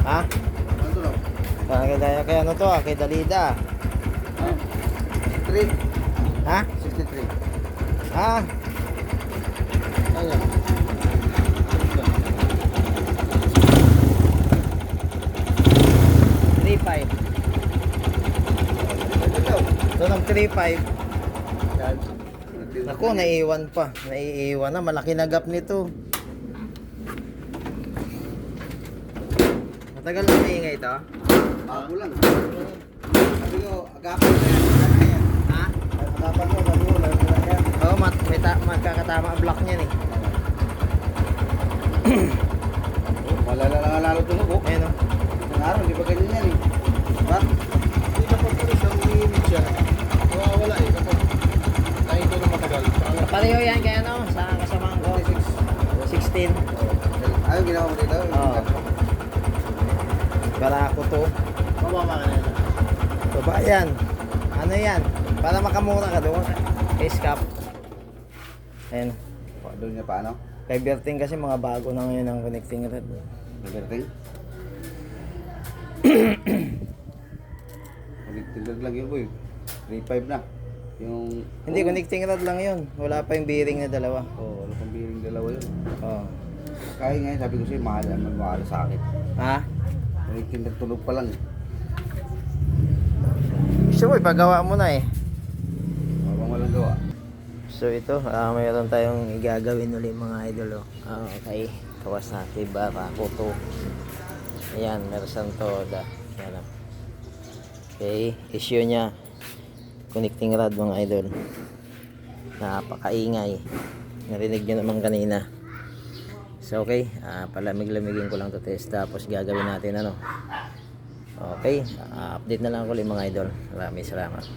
Ha? Ano to, no? Kaya ano to kay Dalida. 63. Ha? 63. Ha? Ayan. 3.5. Ito ng 3.5. Yan. Naku, naiiwan pa. Naiiwan na. Malaki na gap nito. Matagal na maingay ito. Bago lang. Sabi ko, agapan ko yan. Ano yan? Ha? Agapan ko, sabi ko, lalo lang yan. Oo, magkakatama ang block niyan eh. Malala lang lalo tunog, oh. Ayan o. Isang araw, di ba ganyan yan eh? Diba? Hindi kapag ano siya, umiinit siya, nawawala eh. Kapag nakito na matagal. Pareho yan kaya ano, sa kasamahan ko. 16. Ayaw, ginawa mo dito. Oo. Barako to. Mababa ka na yan. Baba yan. Ano yan? Para makamura ka doon. Face cap. Ayan. Doon niya paano? Kay Berting kasi mga bago na ngayon ang connecting rod. Everything? Tiglag lang yun, boy. 3.5 na. Yung... Hindi, connecting rod lang yun. Wala pa yung bearing na dalawa. Oo, wala pang biring dalawa yun. Oo. Kaya ngayon, sabi ko sa'yo, mahal sa akin. Ha? Nagtulog pa lang. Gusto mo, ipagawa mo na eh. Habang walang gawa. So ito, mayroon tayong igagawin ulit mga idol. Okay, Kawasaki Barako to. Ayan, Mersan Toda. Ayan. Okay, issue niya. Connecting rod mga idol. Napakaingay. Narinig nyo naman kanina. So okay, palamig-lamigin ko lang to test. Tapos gagawin natin ano. Okay, update na lang ako ulit mga idol. Maraming salamat.